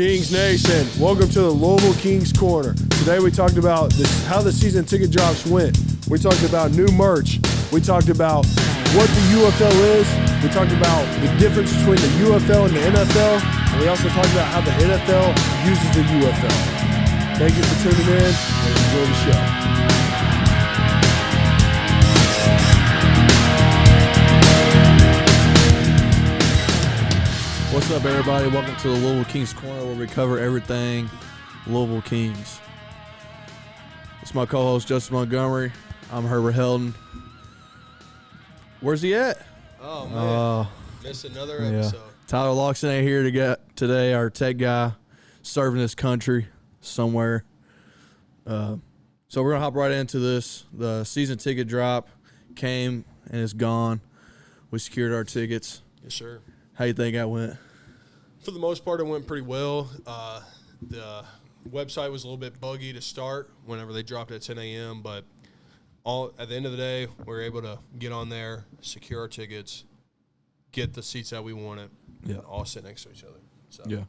Kings Nation, welcome to the Louisville Kings Corner. Today we talked about how the season ticket drops went. We talked about new merch. We talked about what the UFL is. We talked about the difference between the UFL and the NFL. And we also talked about how the NFL uses the UFL. Thank you for tuning in and enjoy the show. What's up, everybody? Welcome to the Louisville Kings Corner, where we cover everything Louisville Kings. It's my co-host, Justin Montgomery. I'm Herbert Heldon. Where's he at? Oh, man. Missed another episode. Yeah. Tyler Loxton ain't here today, our tech guy, serving his country somewhere. So we're going to hop right into this. The season ticket drop came and it's gone. We secured our tickets. Yes, sir. How you think that went? For the most part, it went pretty well. The website was a little bit buggy to start whenever they dropped at 10 a.m., but at the end of the day, we were able to get on there, secure our tickets, get the seats that we wanted, all sit next to each other. So. Yeah.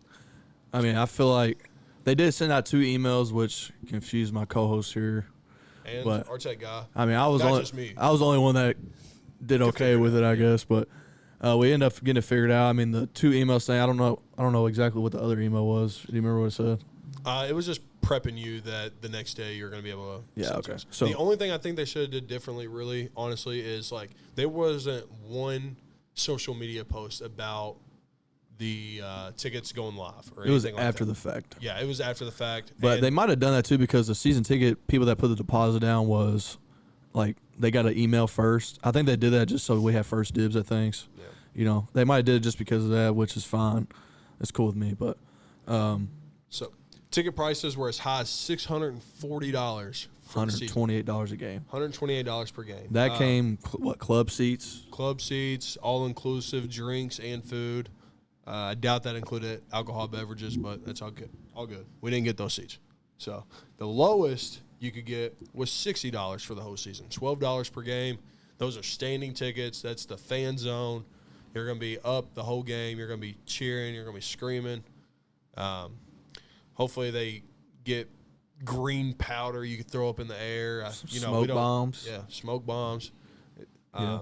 I mean, I feel like they did send out 2 emails, which confused my co-host here. And but, our tech guy. I mean, I was the only one that did okay with it, I guess, but we ended up getting it figured out. I mean, the 2 emails thing, I don't know exactly what the other email was. Do you remember what it said? It was just prepping you that the next day you're going to be able to. Yeah, okay. So the only thing I think they should have did differently, really, honestly, is like there wasn't one social media post about the tickets going live or anything. It was after the fact. Yeah, it was after the fact. But they might have done that too because the season ticket people that put the deposit down was like they got an email first. I think they did that just so we have first dibs at things. Yeah. You know, they might have did it just because of that, which is fine. It's cool with me, but so ticket prices were as high as $640 for $128 a game. $128 per game. That came club seats? Club seats, all inclusive drinks and food. I doubt that included alcohol beverages, but that's all good. All good. We didn't get those seats. So the lowest you could get was $60 for the whole season. $12 per game. Those are standing tickets. That's the fan zone. You're going to be up the whole game. You're going to be cheering. You're going to be screaming. Hopefully they get green powder you can throw up in the air. Smoke bombs. Yeah, smoke bombs. Yeah.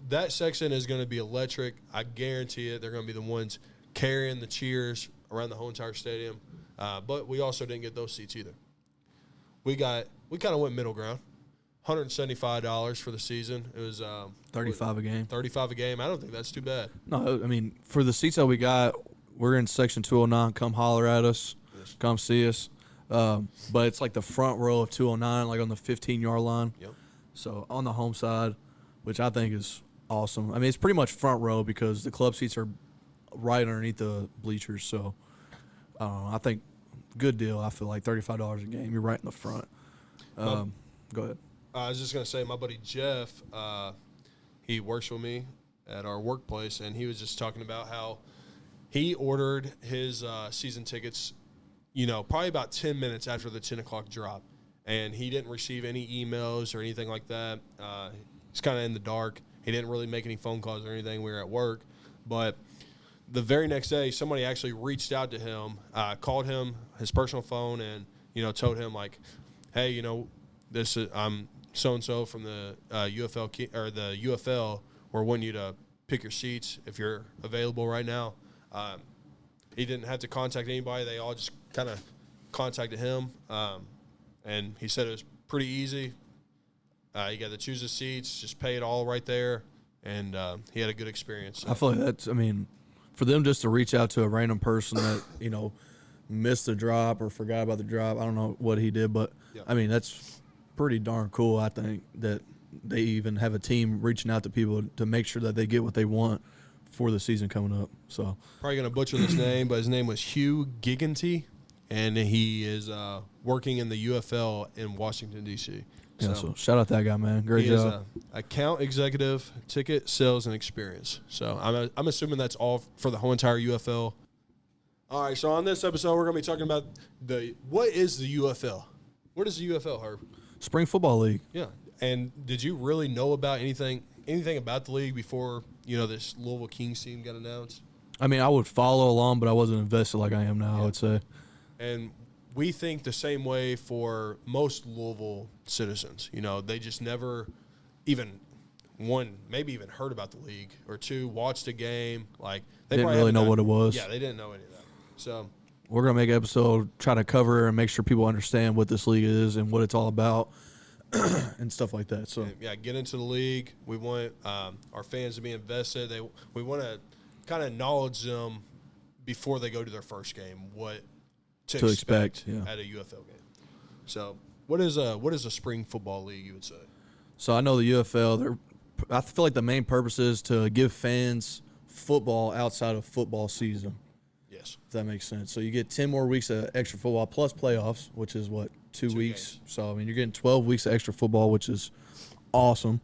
That section is going to be electric. I guarantee it. They're going to be the ones carrying the cheers around the whole entire stadium. But we also didn't get those seats either. We kind of went middle ground. $175 for the season. It was $35 a game. $35 a game. I don't think that's too bad. No, I mean, for the seats that we got, we're in section 209. Come holler at us. Yes. Come see us. But it's like the front row of 209, like on the 15-yard line. Yep. So on the home side, which I think is awesome. I mean, it's pretty much front row because the club seats are right underneath the bleachers. So I don't know. I think good deal. I feel like $35 a game. You're right in the front. Go ahead. I was just going to say, my buddy Jeff, he works with me at our workplace, and he was just talking about how he ordered his season tickets, probably about 10 minutes after the 10 o'clock drop, and he didn't receive any emails or anything like that. He's kind of in the dark. He didn't really make any phone calls or anything. We were at work. But the very next day, somebody actually reached out to him, called him, his personal phone, and, told him, like, hey, this is I'm so-and-so from the UFL or the UFL. We're wanting you to pick your seats if you're available right now. He didn't have to contact anybody. They all just kind of contacted him, and he said it was pretty easy. You got to choose the seats, just pay it all right there, and he had a good experience. So. I feel like that's, for them just to reach out to a random person that, missed the drop or forgot about the drop, I don't know what he did, but, that's pretty darn cool, I think, that they even have a team reaching out to people to make sure that they get what they want for the season coming up. So probably going to butcher this name, but his name was Hugh Giganty, and he is working in the UFL in Washington, D.C. Yeah, so shout out that guy, man. Great job. He is account executive, ticket sales, and experience. So I'm assuming that's all for the whole entire UFL. All right, so on this episode, we're going to be talking about what is the UFL? What is the UFL, Herb? Spring Football League. Yeah. And did you really know about anything about the league before, this Louisville Kings team got announced? I mean, I would follow along, but I wasn't invested like I am now, I would say. And we think the same way for most Louisville citizens. You know, they just never even maybe even heard about the league, or two, watched a game. Like, they didn't really know what it was. Yeah, they didn't know any of that. So we're going to make an episode, try to cover and make sure people understand what this league is and what it's all about and stuff like that. So yeah, get into the league. We want our fans to be invested. We want to kind of acknowledge them before they go to their first game, what to expect at a UFL game. So what is a spring football league, you would say? So I know the UFL, I feel like the main purpose is to give fans football outside of football season. Yes. If that makes sense. So you get 10 more weeks of extra football plus playoffs, which is what, 2 weeks. Games. So, I mean, you're getting 12 weeks of extra football, which is awesome.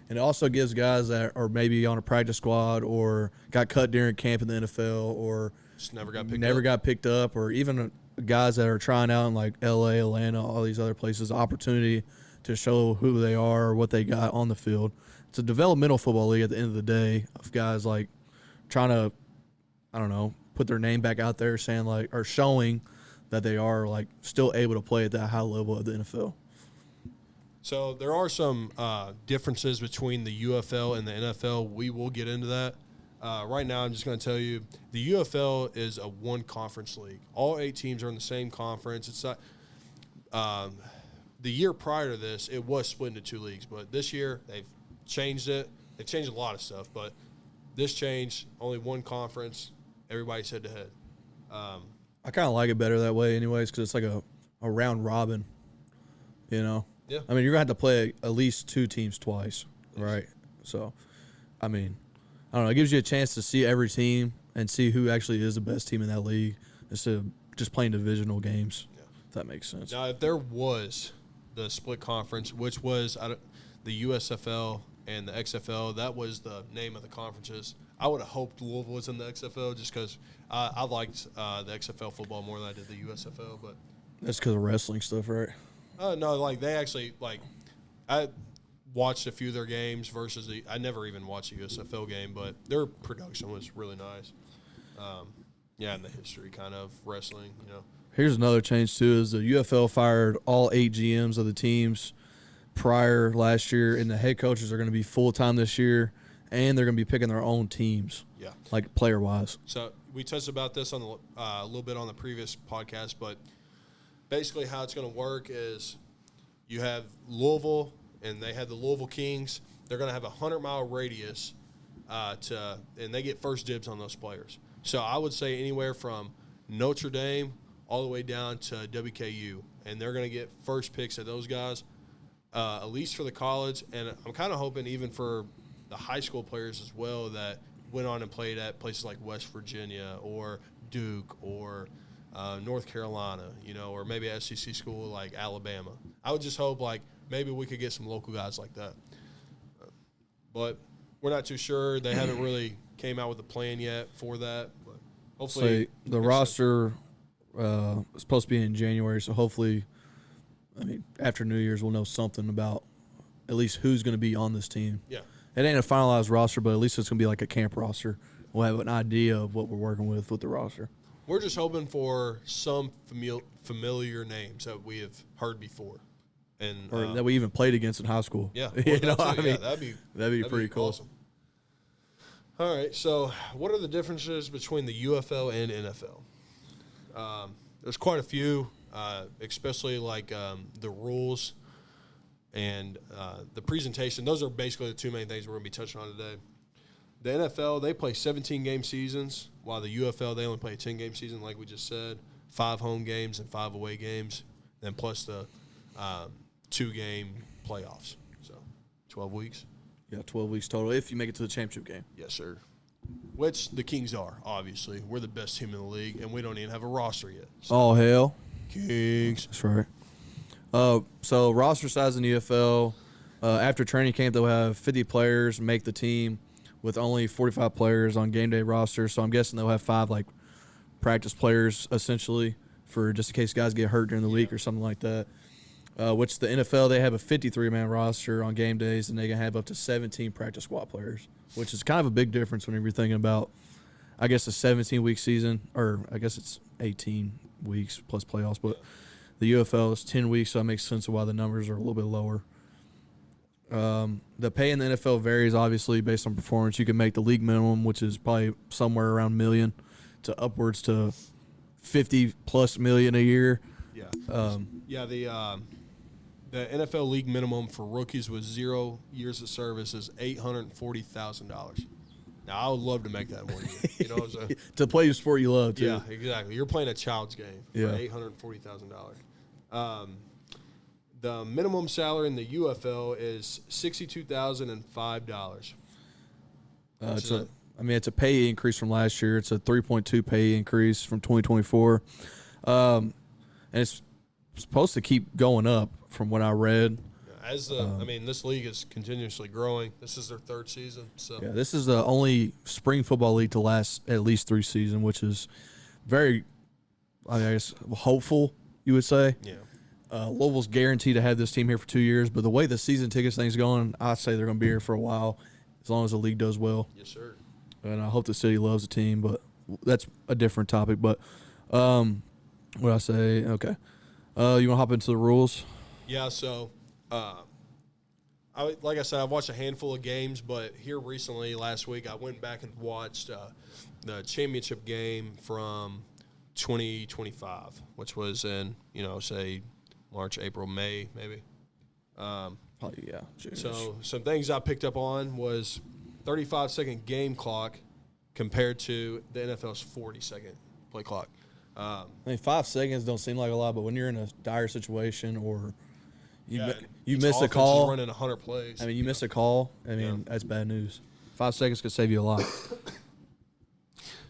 And it also gives guys that are maybe on a practice squad or got cut during camp in the NFL or Just never got picked up, or even guys that are trying out in like LA, Atlanta, all these other places, opportunity to show who they are or what they got on the field. It's a developmental football league at the end of the day of guys like trying to, I don't know, put their name back out there, saying like, or showing that they are like still able to play at that high level of the NFL. So there are some differences between the UFL and the NFL. We will get into that. Right now, I'm just going to tell you, the UFL is a one-conference league. All 8 teams are in the same conference. It's not the year prior to this, it was split into 2 leagues, but this year they've changed it. They've changed a lot of stuff, but this change, only one conference, everybody's head-to-head. I kind of like it better that way anyways because it's like a round robin, you know? Yeah. I mean, you're going to have to play at least 2 teams twice, right? So, I mean, I don't know. It gives you a chance to see every team and see who actually is the best team in that league instead of just playing divisional games, if that makes sense. Now, if there was the split conference, which was the USFL and the XFL, that was the name of the conferences. I would have hoped Louisville was in the XFL just because I liked the XFL football more than I did the USFL. But that's because of wrestling stuff, right? No, like they actually I watched a few of their games versus I never even watched a USFL game, but their production was really nice. And the history kind of wrestling, you know. Here's another change too: is the UFL fired all 8 GMs of the teams prior last year, and the head coaches are going to be full time this year, and they're going to be picking their own teams. Yeah, like player wise. So we touched about this on a little bit on the previous podcast, but basically how it's going to work is you have Louisville, and they have the Louisville Kings. They're going to have a 100-mile radius and they get first dibs on those players. So I would say anywhere from Notre Dame all the way down to WKU, and they're going to get first picks at those guys, at least for the college. And I'm kind of hoping even for the high school players as well that went on and played at places like West Virginia or Duke or North Carolina, you know, or maybe a SEC school like Alabama. I would just hope like maybe we could get some local guys like that. But we're not too sure. They haven't really came out with a plan yet for that. But hopefully the roster is supposed to be in January, so hopefully, I mean, after New Year's we'll know something about at least who's going to be on this team. Yeah. It ain't a finalized roster, but at least it's going to be like a camp roster. We'll have an idea of what we're working with the roster. We're just hoping for some familiar names that we have heard before. Or that we even played against in high school. Yeah. You know what I mean? Yeah, that'd be pretty cool. Awesome. All right, so what are the differences between the UFL and NFL? There's quite a few, especially like the rules and the presentation. Those are basically the 2 main things we're going to be touching on today. The NFL, they play 17-game seasons, while the UFL, they only play a 10-game season, like we just said, 5 home games and 5 away games, then plus the 2-game playoffs. So 12 weeks. Yeah, 12 weeks total if you make it to the championship game. Yes, sir. Which the Kings are, obviously. We're the best team in the league, and we don't even have a roster yet. So. Oh, hell. Kings. That's right. So roster size in the UFL, after training camp, they'll have 50 players make the team with only 45 players on game day roster. So I'm guessing they'll have 5, like, practice players, essentially, for just in case guys get hurt during the week or something like that. Which the NFL, they have a 53-man roster on game days, and they can have up to 17 practice squad players, which is kind of a big difference whenever you're thinking about. I guess a 17-week season, or I guess it's 18 weeks plus playoffs, but the UFL is 10 weeks, so that makes sense of why the numbers are a little bit lower. The pay in the NFL varies, obviously, based on performance. You can make the league minimum, which is probably somewhere around $1 million, to upwards to $50+ million a year. Yeah. The NFL league minimum for rookies with 0 years of service is $840,000. Now, I would love to make that one year. You know what I'm saying? To play the sport you love, too. Yeah, exactly. You're playing a child's game for $840,000. The minimum salary in the UFL is $62,005. It's a pay increase from last year. It's a 3.2 pay increase from 2024. And it's supposed to keep going up from what I read. This league is continuously growing. This is their 3rd season. So yeah, this is the only spring football league to last at least 3 seasons, which is very, I guess, hopeful, you would say. Yeah. Louisville's guaranteed to have this team here for 2 years, but the way the season tickets thing's going, I'd say they're going to be here for a while, as long as the league does well. Yes, sir. And I hope the city loves the team, but that's a different topic. But what did I say? Okay. You want to hop into the rules? Yeah, so like I said, I've watched a handful of games, but here recently, last week, I went back and watched the championship game from 2025, which was in, say, March, April, May, maybe. Probably, yeah. So some things I picked up on was 35-second game clock compared to the NFL's 40-second play clock. 5 seconds don't seem like a lot, but when you're in a dire situation or you each miss a offense call, is running 100 plays. you miss a call. That's bad news. 5 seconds could save you a lot.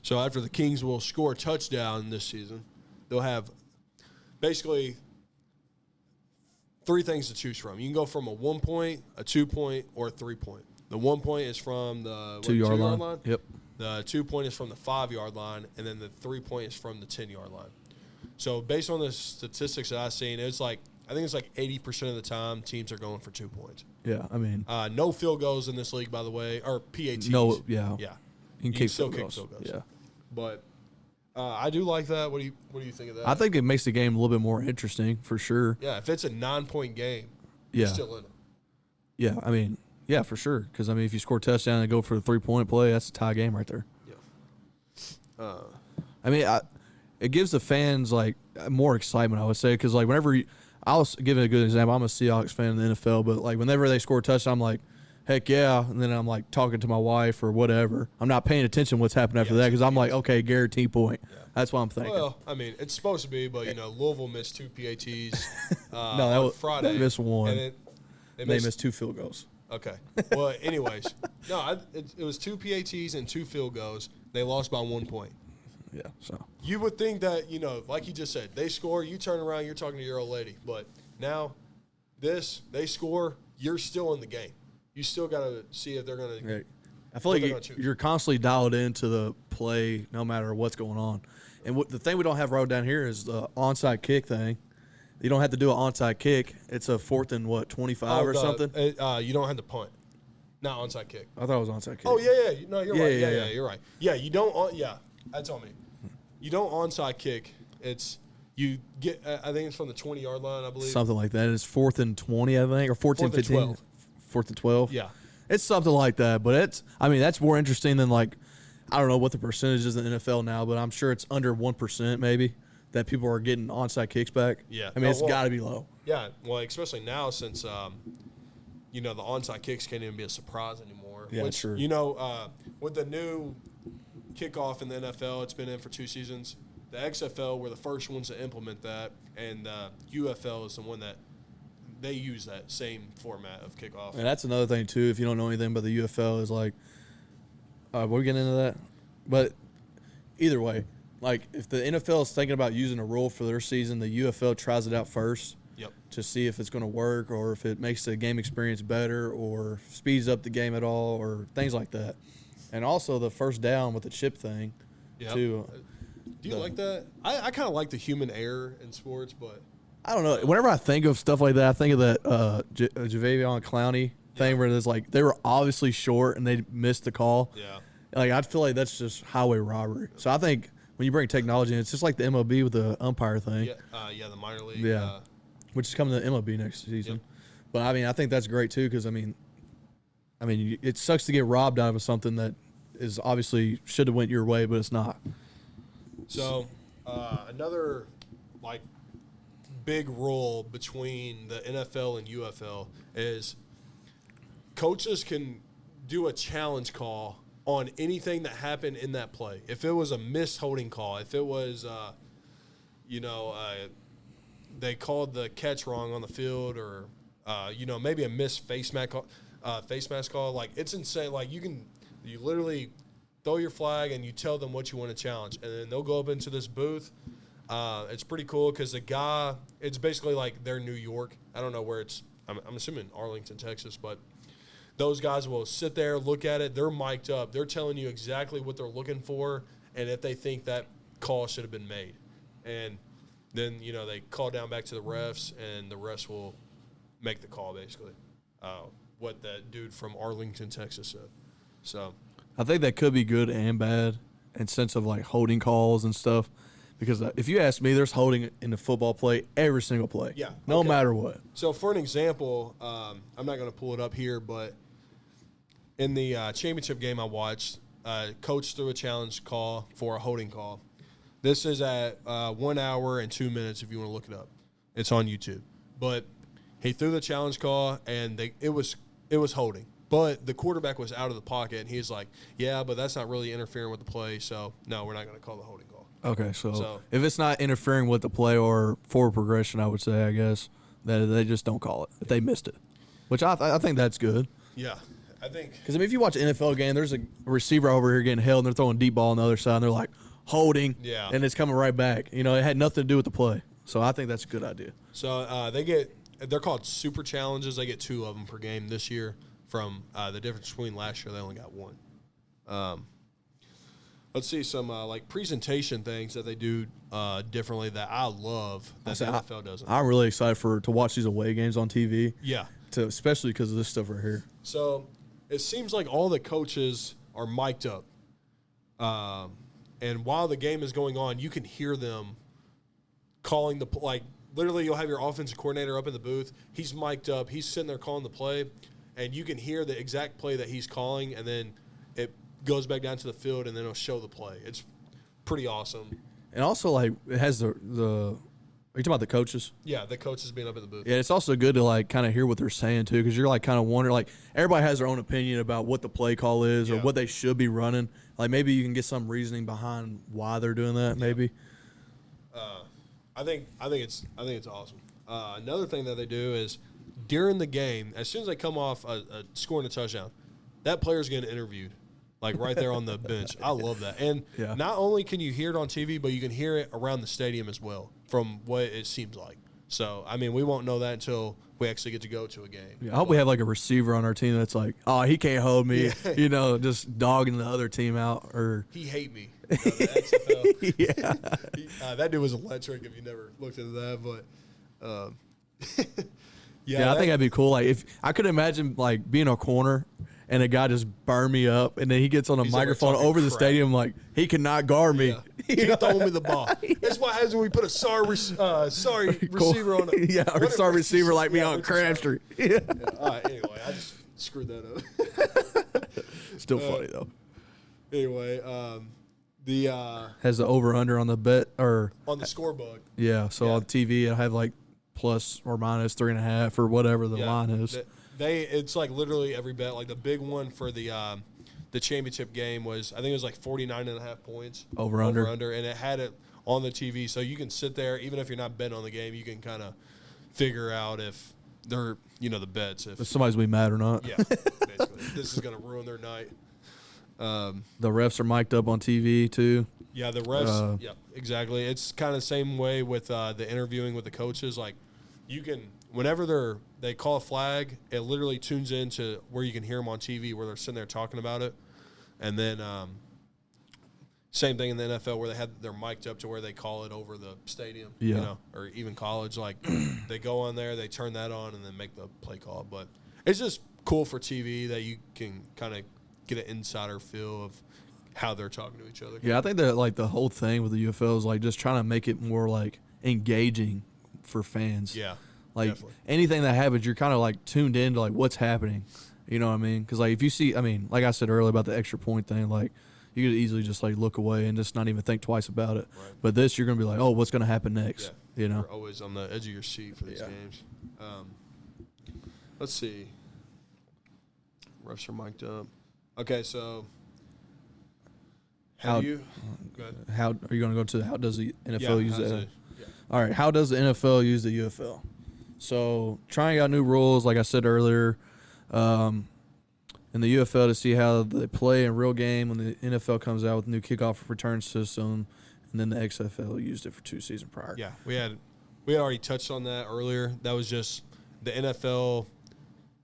So after the Kings will score a touchdown this season, they'll have basically 3 things to choose from. You can go from a 1-point, a 2-point, or a 3-point. The 1-point is from the 2-yard line. Yep. The 2-point is from the 5-yard line, and then the 3-point is from the 10-yard line. So based on the statistics that I've seen, I think it's like 80% of the time teams are going for 2 points. Yeah, no field goals in this league, by the way, or PATs. No, yeah. You can still kick field goals. Yeah. But I do like that. What do you think of that? I think it makes the game a little bit more interesting for sure. Yeah, if it's a 9-point game, you're still in it. Yeah, yeah, for sure. Because, if you score a touchdown and go for the 3-point play, that's a tie game right there. Yeah. It gives the fans, more excitement, I would say. Because, whenever I'll give it a good example. I'm a Seahawks fan in the NFL, but, whenever they score a touchdown, I'm like, heck yeah. And then I'm, talking to my wife or whatever. I'm not paying attention to what's happened after that because I'm like, okay, guaranteed point. Yeah. That's what I'm thinking. Well, it's supposed to be, but, Louisville missed 2 PATs on Friday. They missed one. And they missed 2 field goals. Okay. Well, anyways, it was 2 PATs and 2 field goals. They lost by 1 point. Yeah, so. You would think that, like you just said, they score, you turn around, you're talking to your old lady. But now, they score, you're still in the game. You still got to see if they're going to. Right. I feel like you're constantly dialed into the play no matter what's going on. And the thing we don't have wrote down here is the onside kick thing. You don't have to do an onside kick. It's a 4th and 25 or something. You don't have to punt. Not onside kick. I thought it was onside kick. Oh yeah. No, you're right. Yeah, you're right. Yeah, you don't. That's on me. You don't onside kick. It's you get. I think it's from the 20-yard line. I believe something like that. It's 4th and 20, I think, or 14, 15. 12. 4th and 12. Yeah, it's something like that. But it's. That's more interesting than I don't know what the percentage is in the NFL now, but I'm sure it's under 1% maybe. That people are getting onside kicks back. Yeah. It's got to be low. Yeah. Well, especially now since, the onside kicks can't even be a surprise anymore. Yeah, true. With the new kickoff in the NFL, it's been in for 2 seasons. The XFL were the first ones to implement that, and UFL is the one that they use that same format of kickoff. And that's another thing, too, if you don't know anything about the UFL, is we're getting into that. But either way. If the NFL is thinking about using a rule for their season, the UFL tries it out first to see if it's going to work or if it makes the game experience better or speeds up the game at all or things like that. And also the first down with the chip thing, too. Do you like that? I kind of like the human error in sports, but I don't know. Whenever I think of stuff like that, I think of that Jadeveon Clowney thing where there's they were obviously short and they missed the call. Yeah. Like, I feel like that's just highway robbery. So I think when you bring technology in, it's just like the MLB with the umpire thing. Yeah, the minor league. Yeah. Which is coming to the MLB next season. Yep. But, I mean, I think that's great, too, because, I mean, it sucks to get robbed out of something that is obviously should have went your way, but it's not. So, another, like, big rule between the NFL and UFL is coaches can do a challenge call on anything that happened in that play. If it was a missed holding call, if it was, they called the catch wrong on the field, or maybe a missed face mask call. Like, it's insane. Like, you literally throw your flag and you tell them what you want to challenge, and then they'll go up into this booth. It's pretty cool because the guy, it's basically like they're New York. I don't know where it's. I'm assuming Arlington, Texas, but those guys will sit there, look at it. They're mic'd up. They're telling you exactly what they're looking for and if they think that call should have been made. And then, they call down back to the refs, and the refs will make the call, basically, what that dude from Arlington, Texas said. So I think that could be good and bad in sense of, like, holding calls and stuff. Because if you ask me, there's holding in the football play every single play. Yeah. No matter what. So, for an example, I'm not going to pull it up here, but in the championship game I watched, coach threw a challenge call for a holding call. This is at 1 hour and 2 minutes if you want to look it up. It's on YouTube. But he threw the challenge call, and it was holding. But the quarterback was out of the pocket, and he's like, yeah, but that's not really interfering with the play, so, no, we're not going to call the holding call. Okay, so if it's not interfering with the play or forward progression, I would say, I guess, that they just don't call it if they missed it, which I think that's good. Yeah, I think. Because, if you watch an NFL game, there's a receiver over here getting held, and they're throwing deep ball on the other side, and they're like, holding, and it's coming right back. It had nothing to do with the play. So I think that's a good idea. So they're called super challenges. They get 2 of them per game this year from the difference between last year. They only got 1. Let's see some presentation things that they do differently that I love that the NFL doesn't. I'm really excited to watch these away games on TV. Yeah. Especially because of this stuff right here. So it seems like all the coaches are mic'd up. And while the game is going on, you can hear them calling literally you'll have your offensive coordinator up in the booth. He's mic'd up. He's sitting there calling the play, and you can hear the exact play that he's calling, and then it goes back down to the field, and then it'll show the play. It's pretty awesome. And also, it has the are you talking about the coaches? Yeah, the coaches being up in the booth. Yeah, it's also good to, kind of hear what they're saying, too, because you're, kind of wondering, everybody has their own opinion about what the play call is or what they should be running. Maybe you can get some reasoning behind why they're doing that, maybe. I think it's awesome. Another thing that they do is during the game, as soon as they come off scoring a touchdown, that player's getting interviewed. Right there on the bench. I love that. And not only can you hear it on TV, but you can hear it around the stadium as well, from what it seems like. So, we won't know that until we actually get to go to a game. Yeah, I hope we have, a receiver on our team that's like, oh, he can't hold me, just dogging the other team out. Or he hate me. The XFL. Yeah. That dude was electric if you never looked into that. But, I think that'd be cool. If I could imagine, being a corner – and a guy just burned me up, and then he gets on a microphone over the stadium he cannot guard me. Yeah. He throwing me the ball. That's what happens when we put a sorry receiver on it. Or sorry receiver like me on Crabtree. Yeah. All right, anyway, I just screwed that up. Still funny, though. Anyway, has the over-under on the bet or on the scorebook. Yeah, so on TV, I have plus or minus 3.5 or whatever the line is. It's literally every bet. The big one for the championship game was, I think it was 49.5 points. Over under, and it had it on the TV, so you can sit there, even if you're not betting on the game, you can kind of figure out if they're, the bets. If somebody's going to be mad or not. Yeah, basically. This is going to ruin their night. The refs are mic'd up on TV, too. Yeah, the refs, yeah, exactly. It's kind of the same way with the interviewing with the coaches. You can, whenever they call a flag, it literally tunes into where you can hear them on TV where they're sitting there talking about it. And then same thing in the NFL where they're mic'd up to where they call it over the stadium, or even college. They go on there, they turn that on, and then make the play call. But it's just cool for TV that you can kind of get an insider feel of how they're talking to each other. Yeah, I think that like the whole thing with the UFL is like just trying to make it more like engaging for fans. Yeah, like definitely. anything that happens, you're kind of like tuned in to like what's happening. You know what I mean? Because like if you see, I mean, like I said earlier about the extra point thing, like you could easily just like look away and just not even think twice about it. Right. But this, you're gonna be like, oh, what's gonna happen next? Yeah. You know? You're always on the edge of your seat for these games. Let's see. Refs are mic'd up. Okay, so How go ahead. how are you gonna go to how does the NFL use how's it? it? Yeah. All right, how does the NFL use the UFL? So trying out new rules, like I said earlier, in the UFL to see how they play in real game when the NFL comes out with a new kickoff return system, and then the XFL used it for 2 seasons prior. Yeah, we had already touched on that earlier. That was just the NFL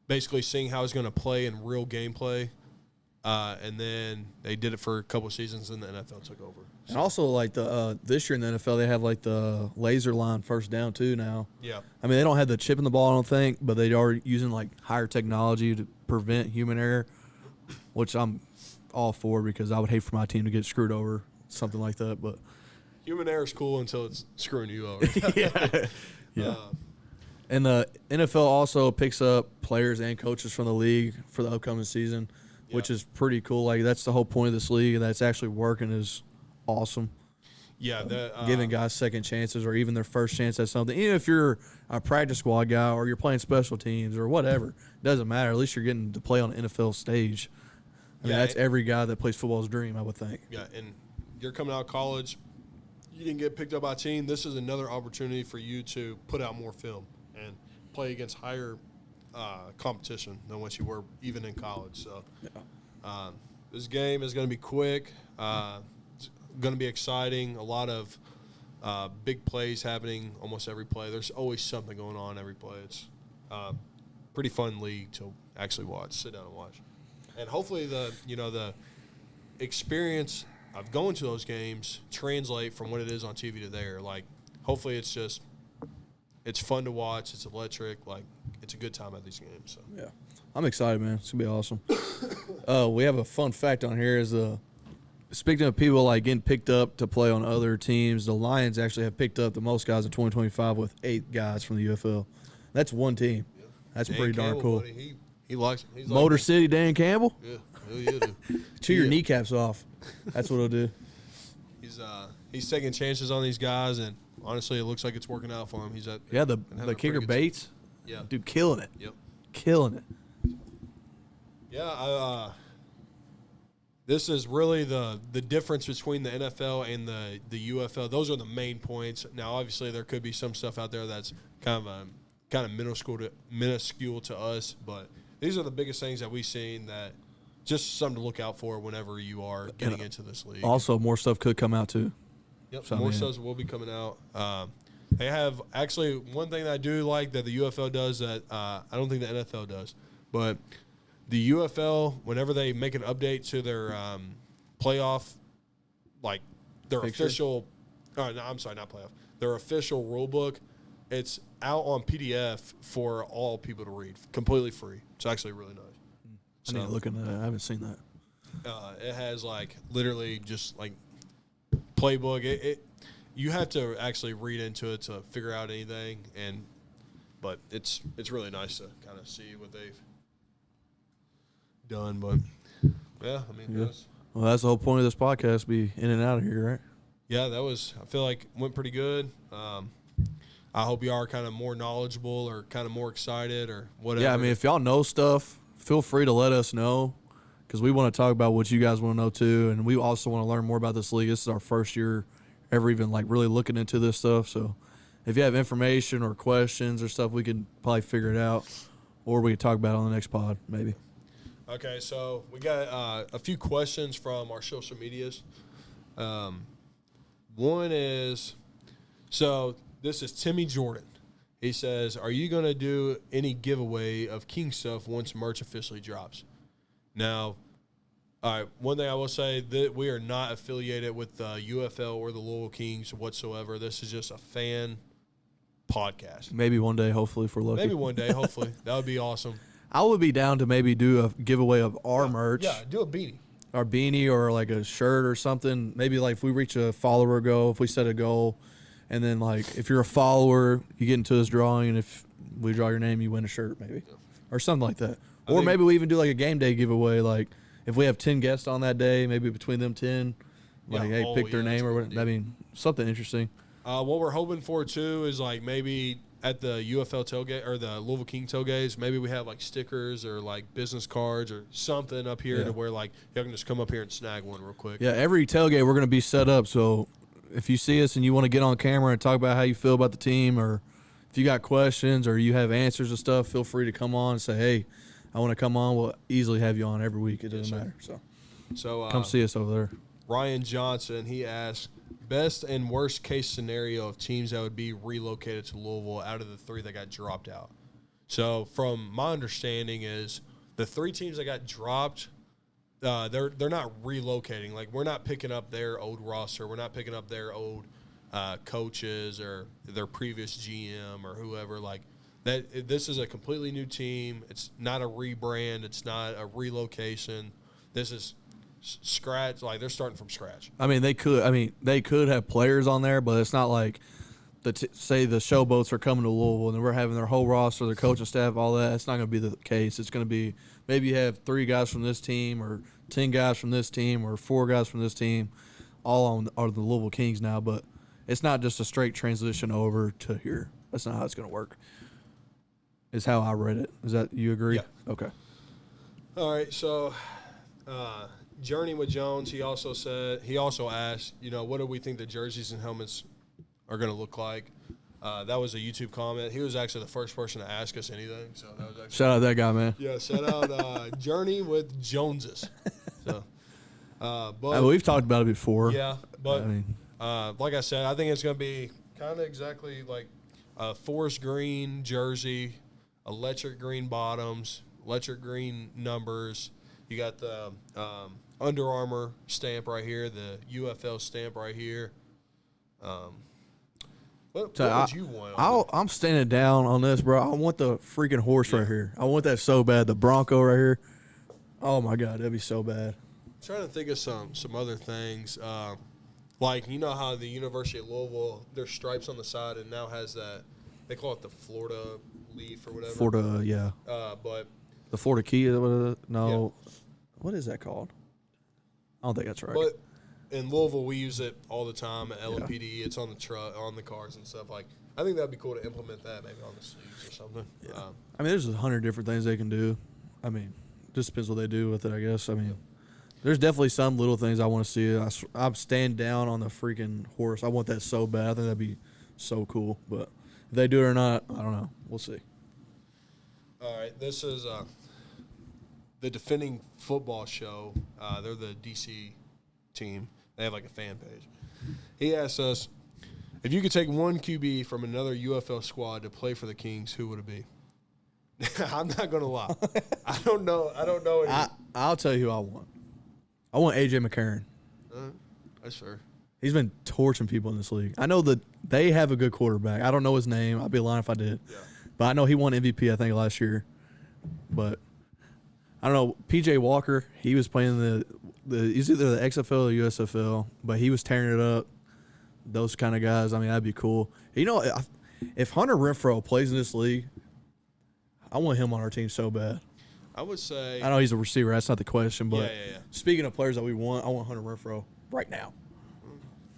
basically seeing how it's going to play in real gameplay, and then they did it for a couple seasons, and the NFL took over. And also, like the this year in the NFL, they have like the laser line first down too now. Yeah. I mean, they don't have the chip in the ball, I don't think, but they are using like higher technology to prevent human error, which I'm all for because I would hate for my team to get screwed over, something like that. But Human error is cool until it's screwing you over. yeah. And the NFL also picks up players and coaches from the league for the upcoming season, which is pretty cool. Like that's the whole point of this league, and that's actually working is awesome. Yeah, Giving guys second chances or even their first chance at something. Even if you're a practice squad guy or you're playing special teams or whatever, it doesn't matter. At least you're getting to play on an NFL stage. I mean, that's every guy that plays football's dream, I would think. Yeah, and you're coming out of college, you didn't get picked up by a team. This is another opportunity for you to put out more film and play against higher competition than what you were even in college. So this game is going to be quick. It's going to be exciting. A lot of big plays happening almost every play. There's always something going on every play. It's pretty fun league to actually watch, sit down and watch. And hopefully the experience of going to those games translate from what it is on TV to there. Like, hopefully it's fun to watch. It's electric. Like, it's a good time at these games. So. Yeah. I'm excited, man. It's going to be awesome. We have a fun fact on here is speaking of people like getting picked up to play on other teams, the Lions actually have picked up the most guys in 2025 with 8 guys from the UFL. That's one team. Yeah. That's Dan pretty Campbell, darn cool. Buddy, he likes him. He's Motor like City Dan Campbell? Yeah. Hell yeah, dude. Chew your kneecaps off. That's what he'll do. He's taking chances on these guys, and honestly, it looks like it's working out for him. He's at the kicker Bates. Yeah, dude, killing it. Yep, killing it. Yeah, this is really the difference between the NFL and the UFL. Those are the main points. Now, obviously, there could be some stuff out there that's kind of minuscule to us, but these are the biggest things that we've seen that just something to look out for whenever you are getting into this league. Also, more stuff could come out too. Yep, so, more stuff will be coming out. They have actually one thing that I do like that the UFL does that I don't think the NFL does, but the UFL, whenever they make an update to their playoff, like their official, no, I'm sorry, not playoff, their official rule book, it's out on PDF for all people to read, completely free. It's actually really nice. I need to look into that. I haven't seen that. It has like literally just like playbook. You have to actually read into it to figure out anything, but it's really nice to kind of see what they've done. But yeah, I mean, well, that's the whole point of this podcast: be in and out of here, right? Yeah, I feel like went pretty good. I hope you are kind of more knowledgeable or kind of more excited or whatever. Yeah, I mean, if y'all know stuff, feel free to let us know because we want to talk about what you guys want to know too, and we also want to learn more about this league. This is our first year ever even like really looking into this stuff. So if you have information or questions or stuff, we can probably figure it out, or we can talk about it on the next pod maybe. Okay, so we got a few questions from our social medias. One is, so this is Timmy Jordan. He says, are you going to do any giveaway of King stuff once merch officially drops? Now, all right, one thing I will say, that we are not affiliated with the UFL or the Louisville Kings whatsoever. This is just a fan podcast. Maybe one day, hopefully, if we're lucky. Maybe one day, hopefully. That would be awesome. I would be down to maybe do a giveaway of our merch. Yeah, do a beanie. Our beanie or like a shirt or something. Maybe like if we reach a follower goal, if we set a goal, and then like if you're a follower, you get into this drawing, and if we draw your name, you win a shirt maybe, or something like that. Or maybe we even do like a game day giveaway. Like if we have 10 guests on that day, maybe between them 10, like hey, pick their name or whatever. I mean, something interesting. What we're hoping for too is like maybe at the UFL tailgate or the Louisville Kings tailgates, maybe we have like stickers or like business cards or something up here to where like y'all can just come up here and snag one real quick. Yeah, every tailgate we're going to be set up. So if you see us and you want to get on camera and talk about how you feel about the team, or if you got questions or you have answers and stuff, feel free to come on and say, hey, I want to come on. We'll easily have you on every week. It doesn't matter. So come see us over there. Ryan Johnson, he asked, best and worst case scenario of teams that would be relocated to Louisville out of the 3 that got dropped out. So from my understanding is the 3 teams that got dropped, they're not relocating. Like we're not picking up their old roster. We're not picking up their old coaches or their previous GM or whoever. Like that. This is a completely new team. It's not a rebrand. It's not a relocation. This is scratch. Like they're starting from scratch. I mean, they could have players on there, but it's not like say the Showboats are coming to Louisville and we're having their whole roster, their coaching staff, all that. It's not going to be the case. It's going to be maybe you have 3 guys from this team or 10 guys from this team or 4 guys from this team, all are the Louisville Kings now. But it's not just a straight transition over to here. That's not how it's going to work. Is how I read it. Is that you agree? Yeah. Okay. All right. So. Journey with Jones, he also asked, what do we think the jerseys and helmets are going to look like? That was a YouTube comment. He was actually the first person to ask us anything. So that was actually, shout out that guy, man. Yeah, shout out Journey with Joneses. So, but we've talked about it before. Yeah, but like I said, I think it's going to be kind of exactly like a forest green jersey, electric green bottoms, electric green numbers. You got the Under Armour stamp right here, the UFL stamp right here. What would you want? I'm standing down on this, bro. I want the freaking horse right here. I want that so bad. The Bronco right here. Oh, my God. That'd be so bad. I'm trying to think of some other things. Like, you know how the University of Louisville, there's stripes on the side and now has that, they call it the Florida leaf or whatever. Florida, yeah. But the Florida key, is what it is? No. Yeah. What is that called? I don't think that's right. But in Louisville, we use it all the time at LMPD. It's on the truck, on the cars and stuff. Like, I think that'd be cool to implement that maybe on the sleeves or something. Yeah. I mean, there's 100 different things they can do. I mean, just depends what they do with it, I guess. I mean, there's definitely some little things I want to see. I'm stand down on the freaking horse. I want that so bad. I think that'd be so cool. But if they do it or not, I don't know. We'll see. All right, this is the defending football show. They're the DC team. They have like a fan page. He asked us, if you could take one QB from another UFL squad to play for the Kings, who would it be? I'm not going to lie. I don't know. I'll tell you who I want. I want A.J. McCarron. That's fair. He's been torching people in this league. I know that they have a good quarterback. I don't know his name. I'd be lying if I did. Yeah. But I know he won MVP, I think, last year. But I don't know. P.J. Walker, he was playing he's either the XFL or USFL, but he was tearing it up. Those kind of guys, I mean, that'd be cool. You know, if Hunter Renfrow plays in this league, I want him on our team so bad. I would say. I know he's a receiver. That's not the question. But yeah. Speaking of players that we want, I want Hunter Renfrow right now.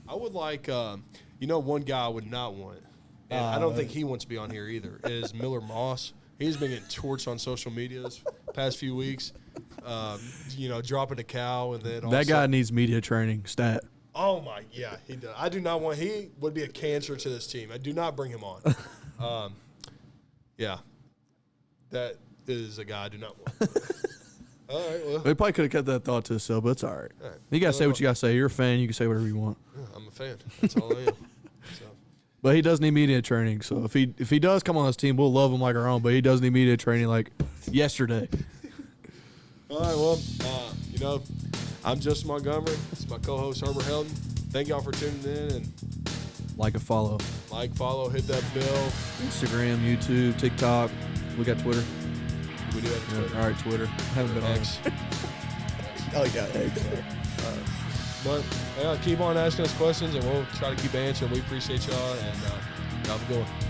I would like, one guy I would not want, and I don't think he wants to be on here either, is Miller Moss. He's been getting torched on social media this past few weeks, dropping a cow and then that guy needs media training. Stat. Oh, my, yeah, he does. I do not want – he would be a cancer to this team. I do not bring him on. Yeah, that is a guy I do not want. All right, well. We probably could have kept that thought to ourselves, but it's all right. You got to say what you got to say. You're a fan. You can say whatever you want. Yeah, I'm a fan. That's all I am. So. But he does need media training. So if he does come on this team, we'll love him like our own. But he does need media training like yesterday. All right, well, I'm Justin Montgomery. It's my co-host, Herbert Helton. Thank y'all for tuning in. And like, follow, hit that bell. Instagram, YouTube, TikTok. We got Twitter. We do have a Twitter. All right, Twitter. I haven't been on X. it. Oh, yeah, X. But yeah, keep on asking us questions, and we'll try to keep answering. We appreciate y'all, and y'all have a good one.